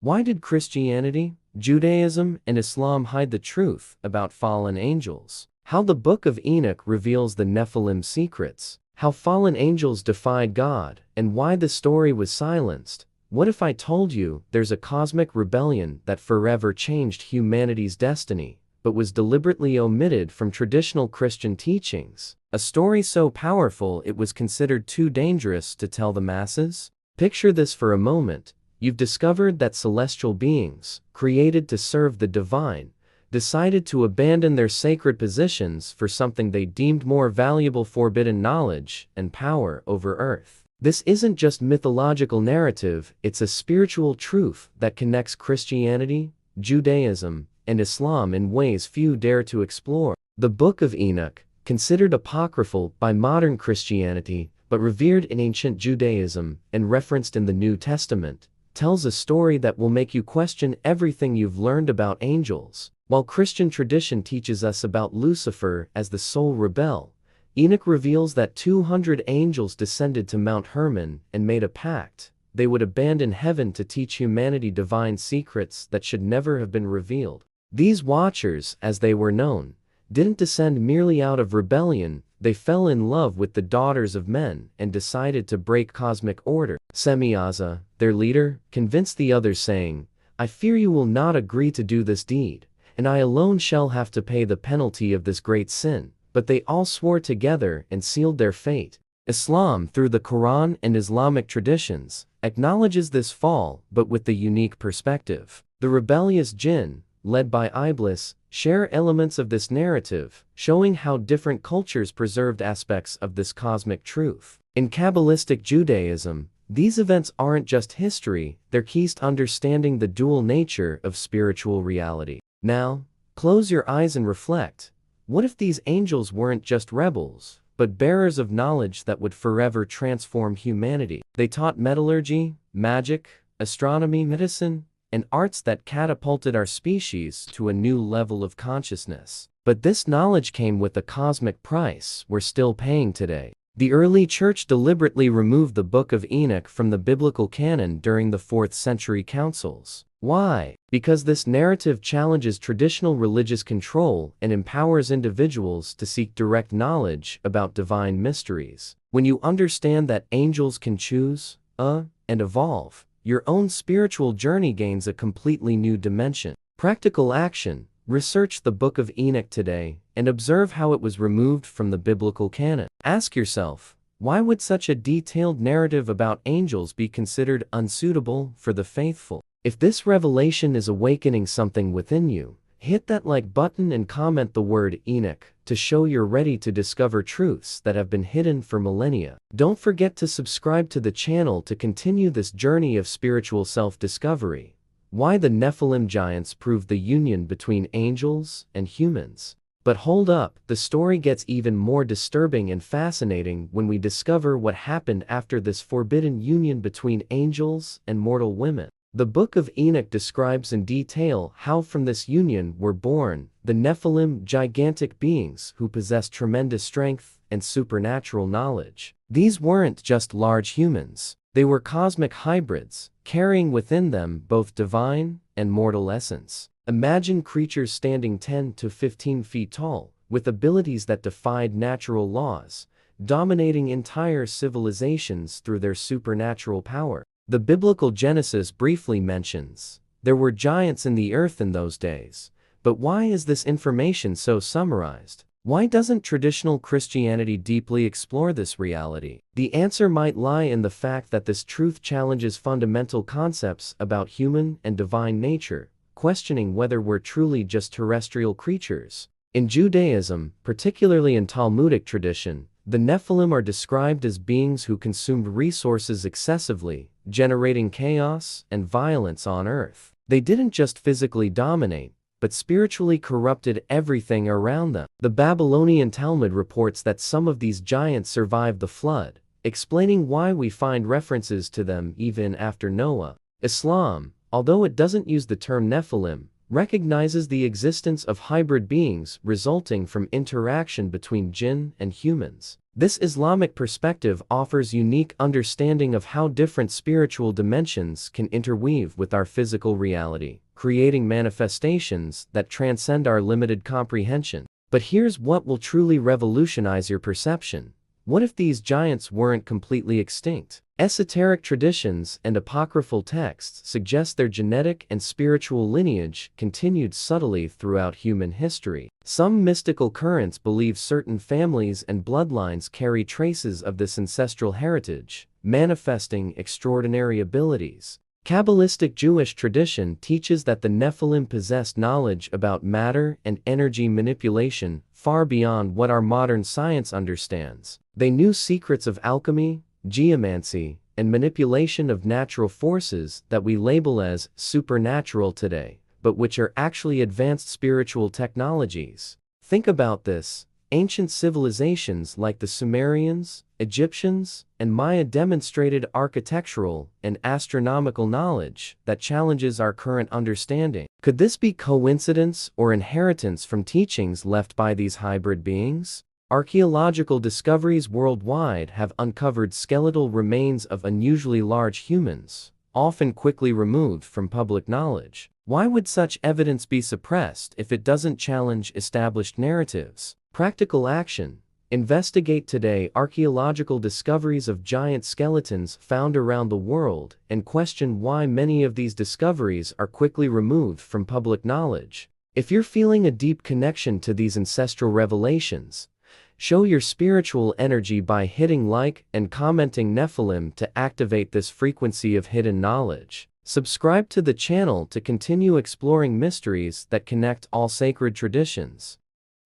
Why did Christianity, Judaism, and Islam hide the truth about fallen angels? How the Book of Enoch reveals the Nephilim secrets. How fallen angels defied God, and why the story was silenced. What if I told you there's a cosmic rebellion that forever changed humanity's destiny, but was deliberately omitted from traditional Christian teachings? A story so powerful it was considered too dangerous to tell the masses? Picture this for a moment. You've discovered that celestial beings, created to serve the divine, decided to abandon their sacred positions for something they deemed more valuable: forbidden knowledge and power over earth. This isn't just mythological narrative, it's a spiritual truth that connects Christianity, Judaism, and Islam in ways few dare to explore. The Book of Enoch, considered apocryphal by modern Christianity, but revered in ancient Judaism and referenced in the New Testament, tells a story that will make you question everything you've learned about angels. While Christian tradition teaches us about Lucifer as the sole rebel, Enoch reveals that 200 angels descended to Mount Hermon and made a pact. They would abandon heaven to teach humanity divine secrets that should never have been revealed. These watchers, as they were known, didn't descend merely out of rebellion. They fell in love with the daughters of men and decided to break cosmic order. Semyaza, their leader, convinced the others, saying, "I fear you will not agree to do this deed, and I alone shall have to pay the penalty of this great sin." But they all swore together and sealed their fate. Islam, through the Quran and Islamic traditions, acknowledges this fall, but with the unique perspective. The rebellious jinn, led by Iblis, share elements of this narrative, showing how different cultures preserved aspects of this cosmic truth. In Kabbalistic Judaism, these events aren't just history, they're keys to understanding the dual nature of spiritual reality. Now, close your eyes and reflect. What if these angels weren't just rebels, but bearers of knowledge that would forever transform humanity? They taught metallurgy, magic, astronomy, medicine, and arts that catapulted our species to a new level of consciousness. But this knowledge came with a cosmic price we're still paying today. The early church deliberately removed the Book of Enoch from the biblical canon during the 4th century councils. Why? Because this narrative challenges traditional religious control and empowers individuals to seek direct knowledge about divine mysteries. When you understand that angels can choose, and evolve, your own spiritual journey gains a completely new dimension. Practical action. Research the Book of Enoch today and observe how it was removed from the biblical canon. Ask yourself, why would such a detailed narrative about angels be considered unsuitable for the faithful? If this revelation is awakening something within you, hit that like button and comment the word Enoch to show you're ready to discover truths that have been hidden for millennia. Don't forget to subscribe to the channel to continue this journey of spiritual self-discovery. Why the Nephilim giants proved the union between angels and humans. But hold up, the story gets even more disturbing and fascinating when we discover what happened after this forbidden union between angels and mortal women. The Book of Enoch describes in detail how from this union were born the Nephilim, gigantic beings who possessed tremendous strength and supernatural knowledge. These weren't just large humans, they were cosmic hybrids, carrying within them both divine and mortal essence. Imagine creatures standing 10 to 15 feet tall, with abilities that defied natural laws, dominating entire civilizations through their supernatural power. The biblical Genesis briefly mentions, there were giants in the earth in those days. But why is this information so summarized? Why doesn't traditional Christianity deeply explore this reality? The answer might lie in the fact that this truth challenges fundamental concepts about human and divine nature, questioning whether we're truly just terrestrial creatures. In Judaism, particularly in Talmudic tradition, the Nephilim are described as beings who consumed resources excessively, generating chaos and violence on earth. They didn't just physically dominate, but spiritually corrupted everything around them. The Babylonian Talmud reports that some of these giants survived the flood, explaining why we find references to them even after Noah. Islam, although it doesn't use the term Nephilim, recognizes the existence of hybrid beings resulting from interaction between jinn and humans. This Islamic perspective offers unique understanding of how different spiritual dimensions can interweave with our physical reality, creating manifestations that transcend our limited comprehension. But here's what will truly revolutionize your perception. What if these giants weren't completely extinct? Esoteric traditions and apocryphal texts suggest their genetic and spiritual lineage continued subtly throughout human history. Some mystical currents believe certain families and bloodlines carry traces of this ancestral heritage, manifesting extraordinary abilities. Kabbalistic Jewish tradition teaches that the Nephilim possessed knowledge about matter and energy manipulation far beyond what our modern science understands. They knew secrets of alchemy, geomancy, and manipulation of natural forces that we label as supernatural today, but which are actually advanced spiritual technologies. Think about this. Ancient civilizations like the Sumerians, Egyptians, and Maya demonstrated architectural and astronomical knowledge that challenges our current understanding. Could this be coincidence or inheritance from teachings left by these hybrid beings? Archaeological discoveries worldwide have uncovered skeletal remains of unusually large humans, often quickly removed from public knowledge. Why would such evidence be suppressed if it doesn't challenge established narratives? Practical action. Investigate today archaeological discoveries of giant skeletons found around the world and question why many of these discoveries are quickly removed from public knowledge. If you're feeling a deep connection to these ancestral revelations, show your spiritual energy by hitting like and commenting Nephilim to activate this frequency of hidden knowledge. Subscribe to the channel to continue exploring mysteries that connect all sacred traditions.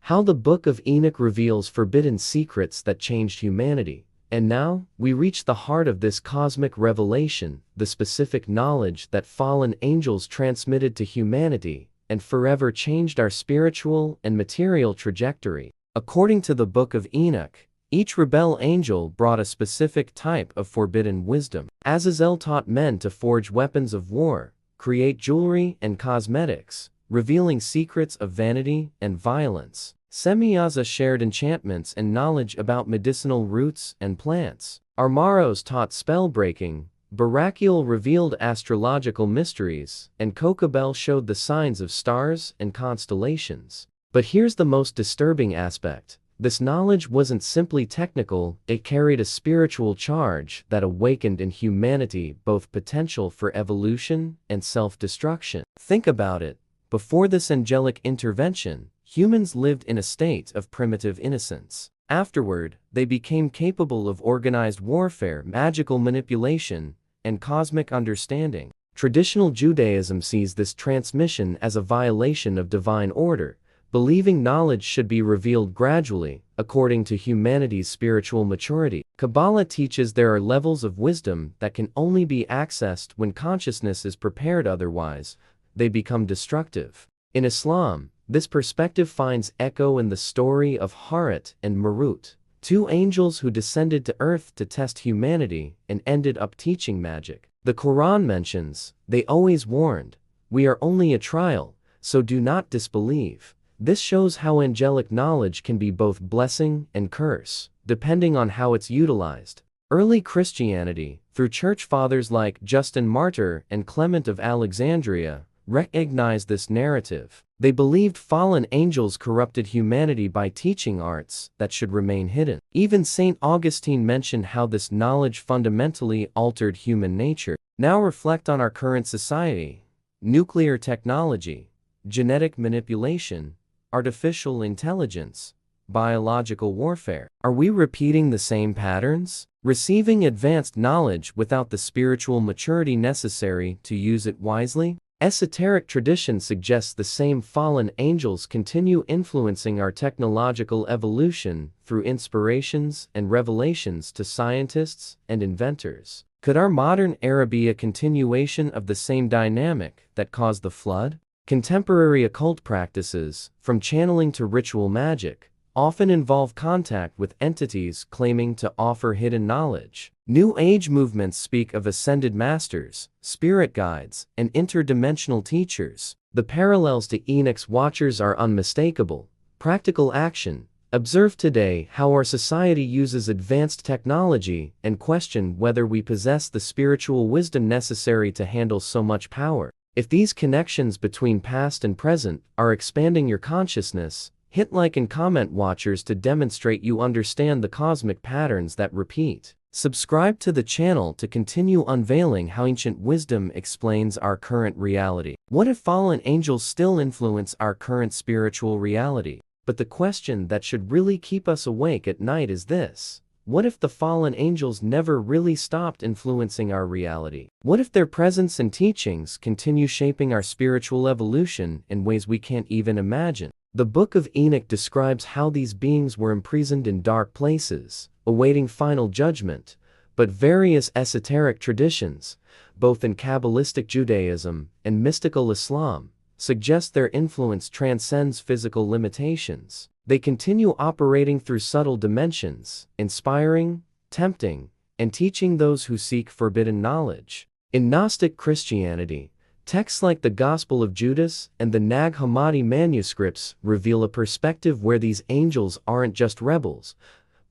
How the Book of Enoch reveals forbidden secrets that changed humanity. And now, we reach the heart of this cosmic revelation, the specific knowledge that fallen angels transmitted to humanity and forever changed our spiritual and material trajectory. According to the Book of Enoch, each rebel angel brought a specific type of forbidden wisdom. Azazel taught men to forge weapons of war, create jewelry and cosmetics, revealing secrets of vanity and violence. Semyaza shared enchantments and knowledge about medicinal roots and plants. Armaros taught spell-breaking, Barakiel revealed astrological mysteries, and Kokabel showed the signs of stars and constellations. But here's the most disturbing aspect. This knowledge wasn't simply technical, it carried a spiritual charge that awakened in humanity both potential for evolution and self-destruction. Think about it. Before this angelic intervention, humans lived in a state of primitive innocence. Afterward, they became capable of organized warfare, magical manipulation, and cosmic understanding. Traditional Judaism sees this transmission as a violation of divine order, believing knowledge should be revealed gradually, according to humanity's spiritual maturity. Kabbalah teaches there are levels of wisdom that can only be accessed when consciousness is prepared, otherwise, they become destructive. In Islam, this perspective finds echo in the story of Harut and Marut, two angels who descended to earth to test humanity and ended up teaching magic. The Quran mentions, "They always warned, we are only a trial, so do not disbelieve." This shows how angelic knowledge can be both blessing and curse, depending on how it's utilized. Early Christianity, through church fathers like Justin Martyr and Clement of Alexandria, recognized this narrative. They believed fallen angels corrupted humanity by teaching arts that should remain hidden. Even St. Augustine mentioned how this knowledge fundamentally altered human nature. Now reflect on our current society. Nuclear technology, genetic manipulation, artificial intelligence, biological warfare. Are we repeating the same patterns? Receiving advanced knowledge without the spiritual maturity necessary to use it wisely? Esoteric tradition suggests the same fallen angels continue influencing our technological evolution through inspirations and revelations to scientists and inventors. Could our modern era be a continuation of the same dynamic that caused the flood? Contemporary occult practices, from channeling to ritual magic, often involve contact with entities claiming to offer hidden knowledge. New Age movements speak of ascended masters, spirit guides, and interdimensional teachers. The parallels to Enoch's watchers are unmistakable. Practical action. Observe today how our society uses advanced technology and question whether we possess the spiritual wisdom necessary to handle so much power. If these connections between past and present are expanding your consciousness, hit like and comment watchers to demonstrate you understand the cosmic patterns that repeat. Subscribe to the channel to continue unveiling how ancient wisdom explains our current reality. What if fallen angels still influence our current spiritual reality? But the question that should really keep us awake at night is this: what if the fallen angels never really stopped influencing our reality? What if their presence and teachings continue shaping our spiritual evolution in ways we can't even imagine? The Book of Enoch describes how these beings were imprisoned in dark places, awaiting final judgment, but various esoteric traditions, both in Kabbalistic Judaism and mystical Islam, suggest their influence transcends physical limitations. They continue operating through subtle dimensions, inspiring, tempting, and teaching those who seek forbidden knowledge. In Gnostic Christianity, texts like the Gospel of Judas and the Nag Hammadi manuscripts reveal a perspective where these angels aren't just rebels,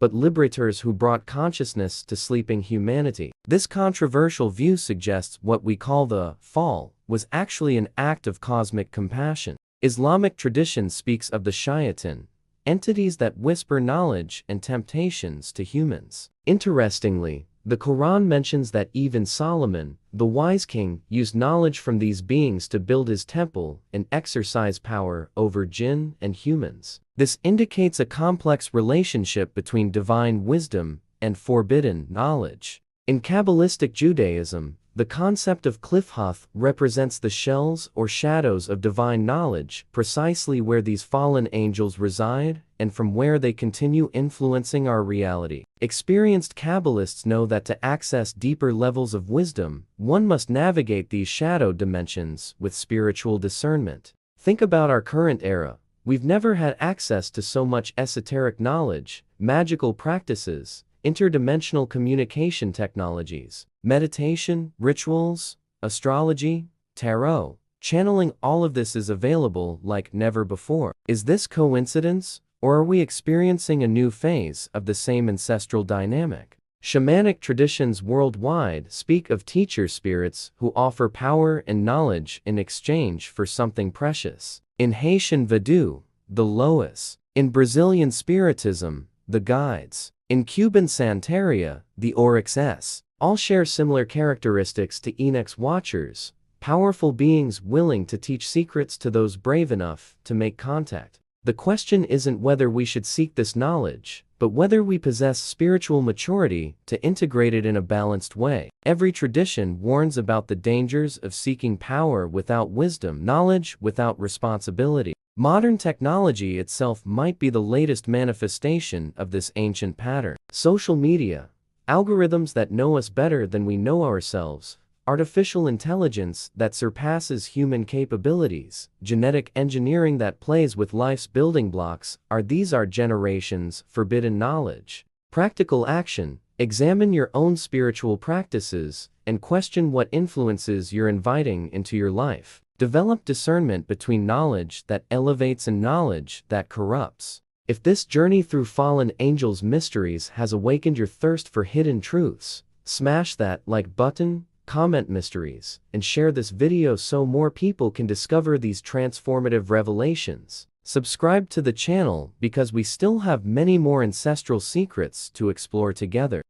but liberators who brought consciousness to sleeping humanity. This controversial view suggests what we call the fall was actually an act of cosmic compassion. Islamic tradition speaks of the shayatin, entities that whisper knowledge and temptations to humans. Interestingly, the Quran mentions that even Solomon, the wise king, used knowledge from these beings to build his temple and exercise power over jinn and humans. This indicates a complex relationship between divine wisdom and forbidden knowledge. In Kabbalistic Judaism, the concept of Qliphoth represents the shells or shadows of divine knowledge, precisely where these fallen angels reside and from where they continue influencing our reality. Experienced Kabbalists know that to access deeper levels of wisdom, one must navigate these shadow dimensions with spiritual discernment. Think about our current era. We've never had access to so much esoteric knowledge, magical practices, interdimensional communication technologies, meditation, rituals, astrology, tarot, channeling. All of this is available like never before. Is this coincidence, or are we experiencing a new phase of the same ancestral dynamic? Shamanic traditions worldwide speak of teacher spirits who offer power and knowledge in exchange for something precious. In Haitian Voodoo, the Loas. In Brazilian Spiritism, the Guides. In Cuban Santeria, the Oryx S. All share similar characteristics to Enoch's Watchers, powerful beings willing to teach secrets to those brave enough to make contact. The question isn't whether we should seek this knowledge, but whether we possess spiritual maturity to integrate it in a balanced way. Every tradition warns about the dangers of seeking power without wisdom, knowledge without responsibility. Modern technology itself might be the latest manifestation of this ancient pattern. Social media, algorithms that know us better than we know ourselves, artificial intelligence that surpasses human capabilities, genetic engineering that plays with life's building blocks, are these our generation's forbidden knowledge? Practical action: examine your own spiritual practices and question what influences you're inviting into your life. Develop discernment between knowledge that elevates and knowledge that corrupts. If this journey through fallen angels' mysteries has awakened your thirst for hidden truths, smash that like button, comment mysteries, and share this video so more people can discover these transformative revelations. Subscribe to the channel because we still have many more ancestral secrets to explore together.